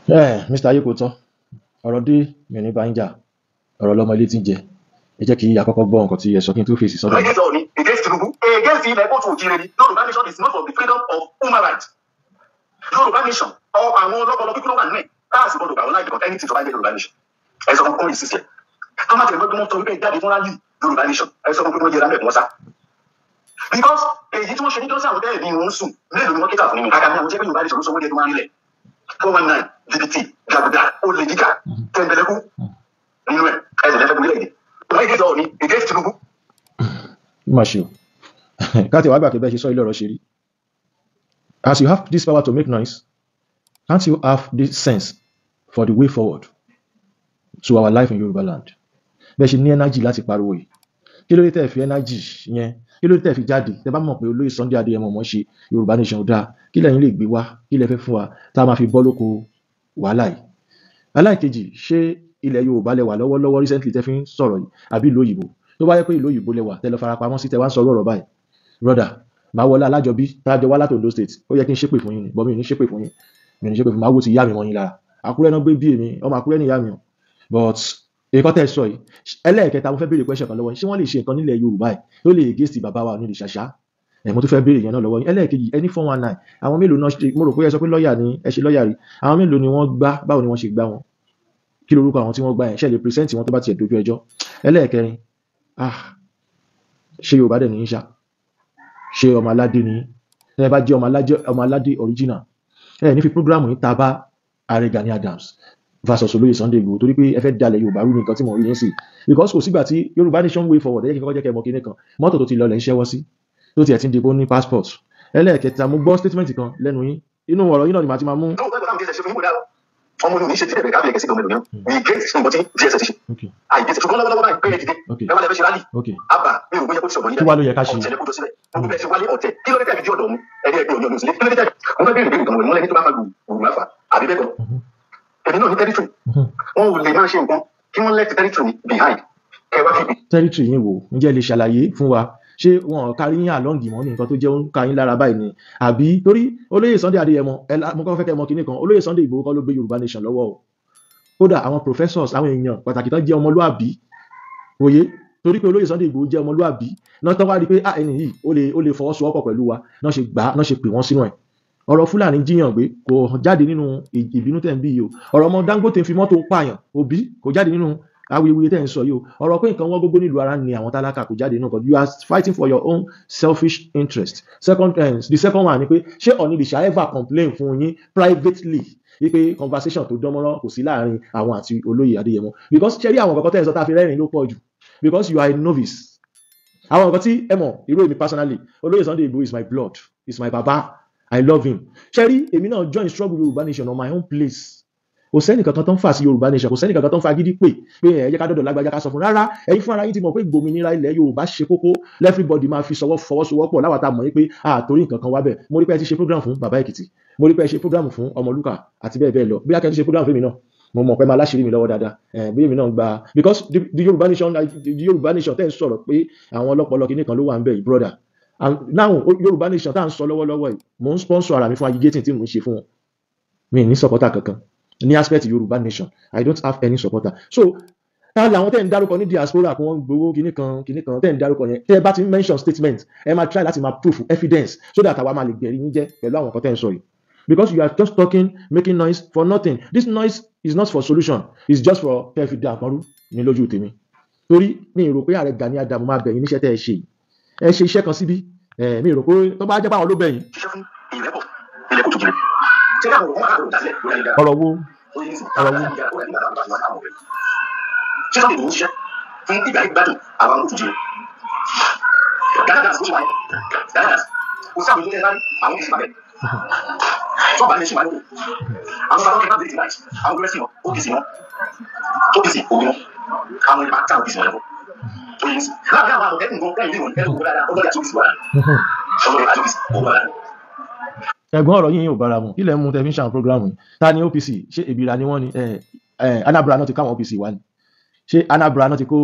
Mr. Ayekoto, ọ̀rọ̀ dé mi ò ní bá yín jà, ọ̀rọ̀ lọmọ ilé tí ń jẹ. Ẹ jẹ́ kí àkọ́kọ́ gbọ́ nǹkan tí ẹ sọ kí n tó fèsì sọ́dọ̀ yín. Against Ooni, against Tinubu, against the Ilẹ̀ Kóòtù Òjìrè, Yorùbá nation is not for the freedom of human rights. Yorùbá nation, àwọn ọlọ́pọlọ kíkúrò wà nínú ẹ̀, káàsì gbọdọ̀ gbà wọn láì dìbò anything tó bá jẹ́ Yorùbá nation. Ẹ sọ fún kọ́mí sísẹ̀. Tọ́mà tẹ̀lé pé wọ́n sọ wípé jáde fún rálì Yorùbá nation. Ẹ sọ fún pé wọ́n jẹ́ rámẹ̀ wọ́n sá. Because èyí tí wọ́n ṣe ní jọ́sí àwọn bẹ́ẹ̀ ni wọ́n sùn, mélòó ni wọ́n kíkà fún nínú káàkiri àwọn jẹ́ pé Yorùbá nation ló sọ wọ́n jẹ́ tó máa ń rílẹ̀. 419, jìbìtì, jàgùdà, olè jíjà, tẹ̀m̀bẹ̀lẹ́kú nínú ẹ̀ ẹ̀sẹ̀ lẹ́fẹ̀ẹ́ gbélé èdè. Wọ́n against Ooni, against Tinubu. Má ṣe o. Káàtì wàá gbà pé bẹ́ẹ̀ ṣe sọ ilé ọ̀rọ̀ ṣe rí. As you have this power to make noise, can't you have this sense for the way forward to our life in Yoruba land? Bẹ́ẹ̀ ṣe ní energy láti pariwo yìí. Kí ló dé tẹ́ fi energy yẹn? Kí ló dé tẹ́ fi jáde? Tẹ́ bá mọ̀ pé olóyè Sunday Adéyẹmọ mọ̀ ṣe Yorùbá nation dáa. Kí lẹ́yìn lè gbé wá? Kí lẹ fẹ́ fún wa tá a máa fi bọ́ lóko wàhálà yìí? Aláìkejì, ṣé ilẹ̀ Yorùbá lẹ wà lọ́wọ́lọ́wọ́ recently tẹ́ fi ń sọ̀rọ̀ yìí àbí ìlú òyìnbó? Tó bá yẹ pé ìlú òyìnbó lẹ wà tẹ́ lọ farapamọ́ sí tẹ́ wá ń sọ̀rọ̀ ọ̀rọ̀ báyìí. Brother, màá wọlé alájọbí tájọ wá láti Ondo state. Ó yẹ kí n ṣépè fún yín ni, bọ́ mi ò ní ṣépè fún yín. Mi ò ní ṣépè fún, màá wò ti yá mi mọ́ yín lára. Àkúrẹ́ náà gbé bí èmi, ọmọ Àkúrẹ́ ni ìyá mi o. But èkó tẹ́ sọ yìí, ẹlẹ́ẹ̀kẹta mo fẹ́ béèrè question kan lọ́wọ́ yín. Ṣé wọ́n lè ṣe nǹkan nílẹ̀ Yorùbá yìí tó lè against bàbá wa ní ìṣàṣà? Mo tún fẹ́ béèrè yẹn náà lọ́wọ́ yín. Ẹlẹ́ẹ̀kejì, ẹni 419, àwọn mélòó náà ṣe, mo rò pé ẹ sọ pé lọ́ọ̀yà ni ẹ ṣe lọ́ọ̀yà rí. Àwọn mélòó ni wọ́n gbá, báwo ni wọ́n ṣe gbá wọn? Kí lorúkọ àwọn tí wọ́n gbá yẹn? Ṣé lè present wọn tó bá tiẹ̀ dojú ẹjọ́? Ẹlẹ́ẹ̀kẹrin, ṣé Yorùbá dẹ̀ ní í ṣá? Ṣé ọmọ aládé ni? Ẹ bá jẹ́ ọmọ aládé original. Ẹ ní fi programu yìí ta bá Ààrẹ Gani Adams versus olóyè Sunday Igboho torí pé ẹ fẹ́ dalẹ̀ Yorùbá rú ní nǹkan tí mo rí yín sí. Because kò sígbà tí Yorùbá nation way forward ẹ jẹ́ kí n kọ́kọ́ jẹ́ kẹ́ mọ kinní kan. Mọ́tò tó ti lọ lẹ̀ ń ṣẹ́wọ́ sí tó tiẹ̀ ti ń dìbò ní passport. Ẹlẹ́ẹ̀kẹta, mo gbọ́ statement kan lẹ́nu yín. Inú ọ̀rọ̀ yín náà ni màá ti máa mú. Ọmọ olùmí ṣe tí ẹ̀bẹ̀ káfíẹ̀ kẹsí gómìnà yẹn ní gẹ́ẹ̀tì sí nǹkan tí DSS ṣe. Àìdẹ́sẹ̀ ṣùgbọ́n lọ́wọ́lọ́wọ́ báyìí pé ẹ̀dìdẹ́ ẹ wá lẹ́fẹ́ ṣe rálì. Àbá mi ò gbé yẹ kó ti sọ̀rọ̀ yín. Kí wá ló yẹ ká ṣe? Ọ̀tẹ̀lẹ̀ kó tó sílẹ̀. Gbogbo ẹ̀ ṣe wálé ọ̀tẹ̀. Kí ló dé tẹ̀lé di ọ̀dọ̀ mu? Ẹ̀dí ẹgbẹ́ òní ọ̀dọ̀ sílẹ̀. Kí ló dé tẹ̀lé? Mo fẹ́ béèrè kan wọ̀nyí wọ́n lẹ́ni tó bá fa gbùgbù máa fà àbí bẹ́ẹ̀ kọ́. Ẹ̀mí náà ní territory. Wọ́n ò lè máa ṣe nǹkan kí wọ́n let territory behind. Kẹ wá fi. Territory yín wo? Ǹjẹ́ lè ṣàlàyé fún wa? Ṣé wọn kárí yín along mọ́ ní nǹkan tó jẹ́ ń ka yín lára báyìí ni? Àbí torí olóyè Sunday Adéyẹmọ, mo kọ́ fẹ́ kẹ́ mọ kinní kan, olóyè Sunday Igboho kọ́ ló gbé Yorùbá nation lọ́wọ́ o. Kódà àwọn professors, àwọn èèyàn pàtàkì tán jẹ́ ọmọlúàbí, òye, torí pé olóyè Sunday Igboho jẹ́ ọmọlúàbí, náà tán wá rí pé ẹni yìí ó lè fọwọ́sowọ́pọ̀ pẹ̀lú wa, náà ṣe gbà, náà ṣe pè wọ́n sínú ẹ̀. Ọ̀rọ̀ Fúlàní jíyàn gbé kò jáde nínú ìbínú tẹ̀ ń bí yìí o. Ọ̀rọ̀ ọmọ Dangote fi mọ́tò pààyàn òbí kò jáde nínú awuyewuye tẹ̀ ń sọ yìí o. Ọ̀rọ̀ pé nǹkan wọ́n gbogbo nílùú ara ni àwọn tálákà kò jáde nínú kan. You are fighting for your own selfish interest. The second one ni pé ṣé Ọ̀nìdìṣà ever complain fún yín privately wípé conversation tó dánmọ́rán kò sí láàrin àwọn àti olóyè Adéyẹmọ? Because ṣe rí àwọn nǹkan tẹ́ ẹ sọ tá a fi rẹ́rìn ló pọ̀ jù. Because you are a novice. Àwọn nǹkan tí ẹ mọ̀ irú èmi personally, olóyè Sunday Igboho is my blood, is my baba. I love him. Ṣé rí èmi náà join struggle Yorùbá nation on my own place. Kò sẹ́ni kankan tó ń fà sí Yorùbá nation, kò sẹ́ni kankan tó ń fa gidi pé ẹ jẹ́ ká dọ̀dọ̀ lágbájá ká sọ fún rárá. Ẹ̀yin fún ara yín ti mọ̀ pé ìgbòmìnira ilẹ̀ Yorùbá ṣe kókó, everybody máa fi fọwọ́sowọ́pọ̀ láwa tá a mọ̀ yín pé torí nǹkan kan wá bẹ̀. Mo rí pé ẹ ti ṣe program fún Bàbá Èkìtì, mo rí pé ẹ ṣe program fún Ọmọlúkà àti bẹ́ẹ̀ bẹ́ẹ̀ lọ. Bí akẹ́kọ̀ọ́ ṣe program fún mi náà, mo mọ̀ pé máa láṣìírí mi lọ́wọ́ dáadáa. Bí èmi náà gba because the Yorùbá nation tẹ́ ń sọ̀rọ̀ pé àwọn ọlọ́pọlọ kìíní kan ló wà ń bẹ̀ yìí brother. And now Yorùbá nation tá à ń sọ lọ́wọ́lọ́wọ́ yìí, mò ń sponsor ara mi fún aggregating tí mò ń ṣe fún wọn. Mi ní supporter kankan ní aspect Yorùbá nation. I don't have any supporter. So ta làwọn tẹ́ ń dárúkọ ní diaspora kí wọ́n gbowó kíní kan tẹ́ ń dárúkọ yẹn, tẹ́ ẹ bá ti mention statement ẹ máa try láti máa proof evidence so that àwa máa lè gbẹ̀rí yín jẹ́ pẹ̀lú àwọn nǹkan tẹ́ ń sọ yìí. Because you are just talking, making noise for nothing. This noise is not for solution. It's just for tẹ́ fi dá àpọ́nrú ní lójú tèmi. Torí mi rò pé Ààrẹ Gani Adams máa bẹ̀yìn níṣẹ́ tẹ́ ẹ ṣe yìí. Ẹ ṣe iṣẹ́ kan síbí. Mi rò pé tó bá jẹ́ báwọn ló bẹ̀yìn. Ṣiṣẹ́ fún ìrẹ́pọ̀ ilẹ̀ kóòtù jìnnà. Ṣé káwọn ọmọ àrùn dálẹ̀ lórí ayélujára? Ọ̀rọ̀ wo? Ṣé sọ́dọ̀ ìlú ń ṣiṣẹ́ fún ìgbà ìgbádùn àwọn kóòtù jìnnà? Dáadáa ló ṣe wáyé. Dáadáa kò sí àwọn ìlú tẹ́lá àwọn ìṣúná bẹ́ẹ̀. Tó bá ní ṣe máa ń wò. Àwọn bá lọ́kẹ́ náà bẹ̀rẹ̀ tonight. Àwọn gbẹ́sìn wọn, OPC wọn, OPC ògùn wọn, àwọn ìbá tá OPC wọn lẹ́kọ̀ọ́. Láàárín àwọn àmọ̀tẹ́kùn kan kẹ́yìn nínú ẹ̀rọ òwúrọ̀ dáadáa ọlọ́dẹ àti OPC wà láàárín. Ọlọ́dẹ àti OPC òwúrọ̀ dáadáa. Ẹ̀gbọ́n ọ̀rọ̀ yín ò bára mu. Ilẹ̀ mú tẹ̀fí ń ṣàn program yìí. Ta ni OPC? Ṣé Ebira ni wọ́n ni? Anambra náà ti káwọn OPC wá ni? Ṣé Anambra náà ti kó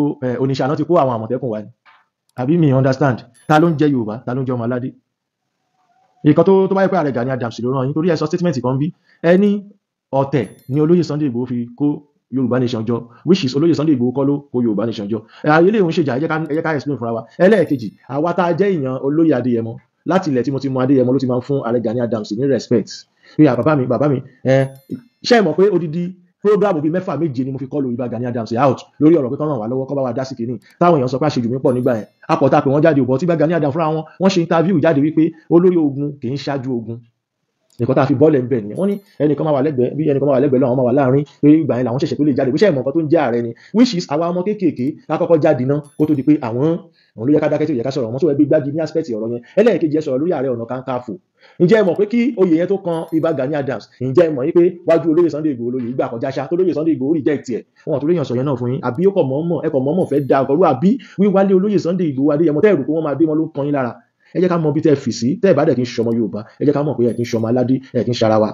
Onitsha náà ti kó àwọn àmọ̀tẹ́kùn wá ni? Àbí mi understand. Ta ló ń jẹ́ Yorùbá? Ta ló ń jẹ́ ọmọ aládé? Ìkan tó bá yẹ pé Ààrẹ Gani Adams ló rán yín torí ẹ sọ statement kan bí ẹni ọ̀tẹ̀ ni olóyè Sunday Igboho fi kó Yorùbá Nation jọ, which is olóyè Sunday Igboho kọ́ ló kó Yorùbá Nation jọ. Ilé ìhun ṣèjà, ẹ jẹ́ ká explain fúnra wa. Ẹlẹ́ẹ̀kejì, àwa tá a jẹ́ èèyàn olóyè Adéyẹmọ, láti ilẹ̀ tí mo ti mọ Adéyẹmọ ló ti máa ń fún Ààrẹ Gani Adams ní respect. Pé bàbá mi ṣé ẹ mọ̀ pé odidi program bíi 6-7 ni mo fi kọ́ Yorùbá Gani Adams out lórí ọ̀rọ̀ pé kán ràn wá lọ́wọ́, kọ́ bá wa dá sí kìíní, táwọn èèyàn sọ pé àṣejù mi pọ̀ nígbà yẹn, apọ̀ta pé wọ́n jáde òbọ̀ tí bá Gani Adams fúnra wọn wọ́n ṣe interview jáde wípé olórí ogun kì í ṣáájú ogun. Nǹkan tá a fi bọ́ọ̀lẹ̀ ń bẹ̀ nìyẹn. Wọ́n ní ẹnìkan máa wà lẹ́gbẹ̀ẹ́ bí ẹnìkan máa wà lẹ́gbẹ̀ẹ́ lọ́wọ́ máa wà láàrin, pé ìgbà yẹn làwọn ṣẹ̀ṣẹ̀ tó lè jáde, bó ṣe ìmọ̀ nǹkan tó ń jẹ́ ààrẹ ni, which is àwa ọmọ kéékèèké ká kọ́kọ́ jáde ná kó tó di pé àwọn ló yẹ ká dákẹ́ tí ò yẹ ká sọ̀rọ̀ wọn tó ẹgbẹ́ gbági ní aspect ọ̀rọ̀ yẹn. Ẹlẹ́ẹ̀kejì ẹ sọ̀rọ̀ lórí Ààrẹ Ọ̀nà Kakanfò. Ǹjẹ́ ẹ mọ̀ pé kí oyè yẹn tó kan Ìbà Gani Adams, ǹjẹ́ ẹ mọ̀ pé wájú olóyè Sunday Igboho lóyè ìgbà kọjá ṣá tó lóyè Sunday Igboho reject ẹ̀, wọn tó léèyàn sọ yẹn náà fún yín, àbí ó kọ̀ mọ̀ọ́mọ̀ fẹ́ da ọ̀gọ́rú, àbí wíwálé olóyè Sunday Igboho Adéyẹmọ tẹ́ ẹ̀rù pé wọ́n máa dé wọn ló ń kan yín lára. Ẹ jẹ́ ká mọ bí tẹ́ fi sí, tẹ́ ẹ̀ bá dẹ̀ kí ń ṣọmọ Yorùbá, ẹ jẹ́ ká mọ̀ pé ẹ̀ kí ń ṣọmọ aládé, ẹ̀ kí ń ṣara wa.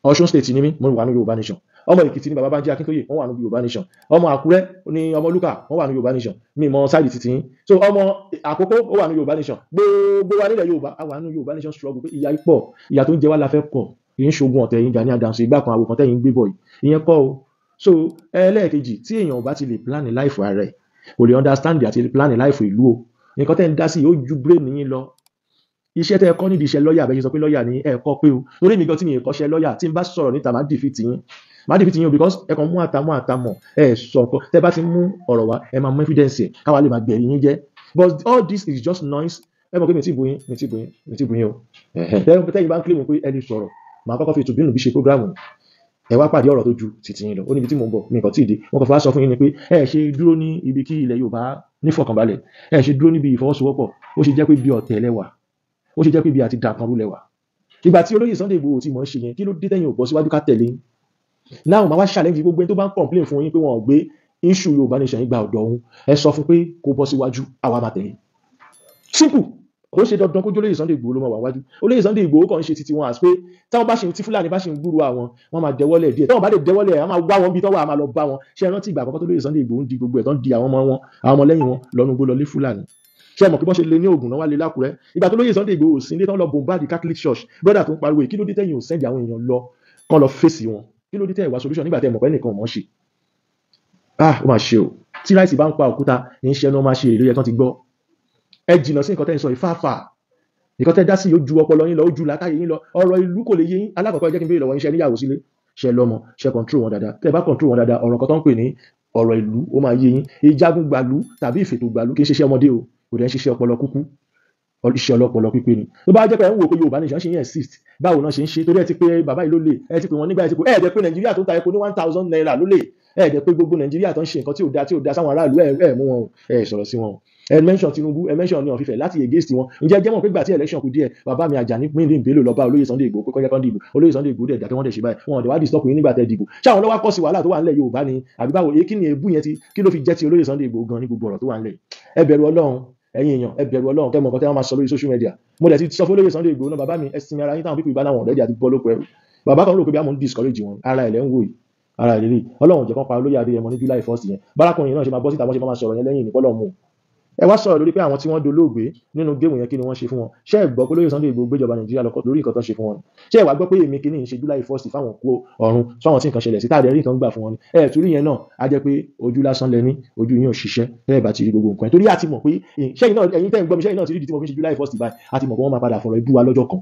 Ọ̀ṣun state ni mí, mo wà ní Yorùbá Nation. Ọmọ Èkìtì ni bàbá Bánjí Akíntóyè, wọ́n wà ní Yorùbá Nation. Ọmọ Àkúrẹ́ ni ọmọ Lúkà, wọ́n wà ní Yorùbá Nation. Mi mọ sáìdì títí yín. So ọmọ Àkókó ó wà ní Yorùbá Nation. Gbogbo wa nílẹ̀ Yorùbá, a wà ní Yorùbá Nation struggle pé ìyà pọ̀, ìyà tó ń jẹ wá la fẹ́ pọ̀. Kì í ṣogun ọ̀tẹ̀ yín Gani Adams ìgbà kan àwòkàn tẹ́yìn gbé bọ̀ yìí. Ìyẹn kọ́ o. So ẹlẹ́ẹ̀kejì, tí èèyàn bá ti lè plan life rẹ̀, kò lè understand àti plan life ìlú o. Nǹkan tẹ́ ń dá sí yóò ju brain yín lọ. Iṣẹ́ tẹ́ ẹ kọ́ nídìí iṣẹ́ lọ́ọ̀yà, bẹ́ẹ̀ ṣe sọ pé lọ́ọ̀yà ni ẹ kọ́ pé o. Torí mi gan tí mi ò kọ́ṣẹ́ lọ́ọ̀yà, tí n bá sọ̀rọ̀ níta máa defeat yín o, because ẹ kàn mú àtàmọ̀ ẹ sọ nǹkan, tẹ́ bá ti mú ọ̀rọ̀ wá ẹ máa mú evidence ẹ̀ káwa lè máa gbẹ̀rí yín jẹ́. But all this is just noise. Ẹ mọ̀ pé mi ti bu yín o. Tẹ́yìn bá ń claim pé ẹ lè sọ̀rọ̀, màá kọ́kọ́ fi tùbínú bí ṣe programu. Ẹ wá pàdé ọ̀rọ̀ tó ju títí yín lọ. Ó níbi tí mò ń bọ̀, mi nǹkan tí ì dé. Wọ́n kàn fà sọ fún yín ni pé ẹ ṣe dúró ní ibi kí ilẹ̀ Yorùbá nífọ̀kànbalẹ̀, ẹ ṣe dúró níbi ìfọwọ́sowọ́pọ̀, ó ṣe jẹ́ pé bí ọ̀tẹ̀ lẹ́wà, ó ṣe jẹ́ pé bí àti dàkanrú lẹ́wà. Ìgbà tí olóyè Sunday Igboho tí mò ń ṣe yẹn, kí ló dé tẹ́yìn ò bọ́ síwájú ká tẹ̀lé yín? Now màá wá challenge gbogbo ẹni tó bá ń complain fún yín pé wọn ò gbé issue Yorùbá Nation yín gba ọ̀dọ̀ òun, ẹ sọ fún pé kó bọ́ síwájú, àwa máa tẹ̀lé. Simple. Ó ṣe dandan kó olóyè Sunday Igboho ló máa wà wájú. Olóyè Sunday Igboho kàn ń ṣe títí wọn àti pé táwọn bá ṣe tí Fúlàní bá ṣe ń gbúrú àwọn, wọ́n máa dẹwọ́lẹ̀ díẹ̀. Táwọn bá dé dẹwọ́lẹ̀, a máa wá wọn bí tọ́wọ́ a máa lọ bá wọn. Ṣé ẹ rántí ìgbà àkọ́kọ́ tó olóyè Sunday Igboho ń di gbogbo ẹ̀ tán di àwọn ọmọ lẹ́yìn wọn lọ́nu gbó lọ lé Fúlàní? Ṣé mọ̀ pé bọ́n ṣe lé ní Ògùn náà wá lé l'Ákúrẹ́? Ìgbà tó lóyè Sunday Igboho sí ilé tán lọ bombard Catholic Church, brother tó ń pariwo kí ló dé tẹ́yìn ò send àwọn èèyàn lọ kán lọ fèsì wọn? Kí ló dé tẹ́ ìwà solution nígbà tẹ́ mọ̀ pé nìkan mọ̀ ṣe? Ó máa ṣe o. Tí láìsí bá ń pa òkúta, ìṣẹ́ náà máa ṣe èrè yẹn tán ti gbọ́. Ẹ jìnnà sí nǹkan tẹ́ ń sọ ìfáàfà. Nǹkan tẹ́ dá sí yóò ju ọpọlọ yín lọ, ó ju làákàyè yín lọ. Ọ̀rọ̀ ìlú kò lè yé yín. Alákọ̀ọ́kọ́ jẹ́ kí n béèrè lọ́wọ́ yín, ṣe níyàwó sílé, ṣe lọ́mọ, ṣe control wọn dáadáa. Tẹ́ bá control wọn dáadáa, ọ̀rọ̀ kan tó ń pè ní ọ̀rọ̀ ìlú ó máa yé yín. Ìjagun gbàlú tàbí ìfètò gbàlú kì í ṣiṣẹ́ ọmọdé o, kò dẹ̀ ń ṣiṣẹ́ ọpọlọ kúkú, iṣẹ́ ọlọ́pọlọ pípé ni. Tó bá jẹ́ pé ẹ ń wò pé Yorùbá Nation ṣe yẹn exist, báwo náà ṣe ń ṣe? Torí ẹ ti pé bàbá yìí ló lè, ẹ ti pé wọn nígbà ẹ ti pé ẹ̀ẹ́dẹ̀ pé Nàìjíríà tó ń ta epo ní 1000 naira ló lè, ẹ̀ẹ́dẹ̀ pé gbogbo Nàìjíríà tó ń ṣe nǹkan tí ò da sáwọn aráàlú ẹ̀ mú wọn o, ẹ̀ sọ̀rọ̀ sí wọn o. Ẹ mention Tinubu, ẹ mention ní ọ̀fífẹ́ láti against wọn. Ǹjẹ́ jẹ́ mọ̀ pé gbà tí election kù díẹ̀, bàbá mi Àjàní Muyideen Bello lọ bá olóyè Sunday Igboho pé kọ́jẹ́ kan dìbò, olóyè Sunday Igboho dẹ̀ dákẹ́ wọ́n dẹ̀ ṣe báyìí, wọn ò dẹ̀ wá disturb yín nígbà tẹ́ dìbò. Ṣé àwọn lọ́wọ́ kọ́ sí wàhálà tó wà nílẹ̀ Yorùbá ni? Àbí báwo? Kí ni èébú yẹn kí ló fi jẹ́ ti olóyè Sunday Igboho gan ní gbogbo ọ̀rọ̀ tó wà nílẹ̀? Ẹ bẹ̀rù Ọlọ́run, ẹ̀yin èèyàn, ẹ bẹ̀rù Ọlọ́run, kẹ́ mọ̀ nǹkan tẹ́ wọ́n máa sọ lórí social media. Mo dẹ̀ ti sọ fún olóyè Sunday Igboho náà, bàbá mi ẹ sinmi ara yín táwọn pípọ̀ ìbá náà wọ̀n lẹ́dí àti bọ́ lóko ẹrù. Bàbá kan rò pé bí a mọ̀ ń discourage wọn, ara ẹ̀ lẹ́ ń wò yìí, ara ẹ̀ lélẹ̀. Ọlọ́run jẹ́ kán pa olóyè Adéyẹmọ ní July 1st yẹn. Bárakùnrin náà ṣe máa bọ́ síta, wọ́n ṣe máa sọ̀rọ̀ yẹn lẹ́yìn ìpọ́lọ̀ mu. Ẹ wá sọ̀rọ̀ lórí pé àwọn tí wọ́n dolóògbé nínú géèmù yẹn kí ni wọ́n ṣe fún wọn? Ṣé ẹ gbọ́ pé olóyè Sunday Igboho gbéjọba Nàìjíríà lọ lórí nǹkan tó ṣe fún wọn? Ṣé ẹ wá gbọ́ pé èmi kìíní ń ṣe July 1st fáwọn kú ọ̀run fáwọn tí nǹkan ṣẹlẹ̀ sí táàdẹ̀ rí nǹkan gbà fún wọn ni? Ẹ torí yẹn náà á jẹ́ pé ojú lásán lẹ́ni, ojú yín ò ṣiṣẹ́, tẹ́ ẹ bá ti rí gbogbo nǹkan. Torí a ti mọ̀ pé ṣẹ́yìn náà, ẹ̀yin tẹ́ ń gbọ́ mi, ṣẹ́yìn náà ti rí ìdí tí mo fi ń ṣe July 1st báyìí, a ti mọ̀ pé wọ́n máa padà fọ̀rọ̀ ibú wa lọ́jọ́ kan.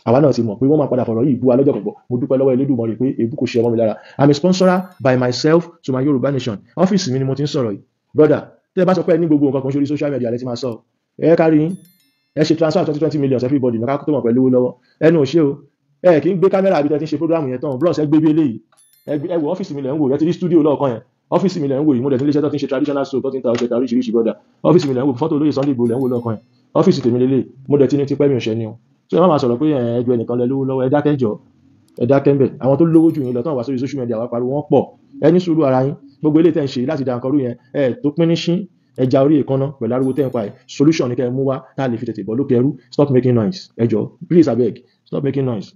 Àwa náà ti mọ̀ pé wọ́n máa padà fọ̀rọ̀ yìí ibú wa lọ́jọ́ kan. Mo dúpẹ́ lọ́wọ́ Elédùmarè pé ebú kò ṣe ọmọ mi lára. I'm a sponsor by myself to my Yorùbá Nation. Ọ́fíìsì mi ni mo ti ń sọ̀rọ̀ yìí. Brother, tẹ́ bá sọ pé ní gbogbo nǹkan kan sórí social media lẹ ti máa sọ, ẹ kárí yín, ẹ ṣe transfer 20 million everybody ní ká tó mọ̀ pẹ̀lú owó lọ́wọ́. Ẹnu ò ṣe o, ẹ kì í gbé kámẹ́rà àbí tẹ́ ti ń ṣe program yẹn tán, bros ẹ gbé bí eléyìí. Ẹ wo ọ́fíìsì mi lẹ̀ ń wò, ẹ ti rí studio lọ́ọ̀kan yẹn. Ọ́fíìsì mi lẹ̀ ń wò yìí, mo dẹ̀ ti ń léṣẹ́ tó ti ń ṣe traditional soap tó ti ń ta ọṣẹ ta oríṣiríṣi brother. Ọ́fíìsì mi lẹ̀ ń wò, fọ́tò olóyè Sunday Igboho lẹ̀ ń wò lọ́ọ̀kan yẹn. Ọ́fíìsì tèmi lélẹ̀, mo dẹ̀ ti ní tipẹ́ mi ò ṣẹ́ ni o. So ẹ má máa sọ̀rọ̀ pé ẹjọ́ ẹnìkan lẹ lówó lọ́wọ́, ẹ dákẹ́ jọ, ẹ dákẹ́ ń bẹ̀. Àwọn tó lówó jù yín lọ tán wá sórí social media wá pariwo wọ́n pọ̀. Ẹ ní sùúrù ara yín, gbogbo eléyìí tẹ́ ń ṣe láti dá nǹkan rú yẹn, ẹ tó pín ní ṣín, ẹja orí èékánná pẹ̀lú ariwo tẹ́ ń pa ẹ̀. Solution ni kẹ́ ẹ mú wá tá a lè fi tètè bọ́ lókè ẹrú. Stop making noise, ẹ jọ̀ọ́, please abeg, stop making noise.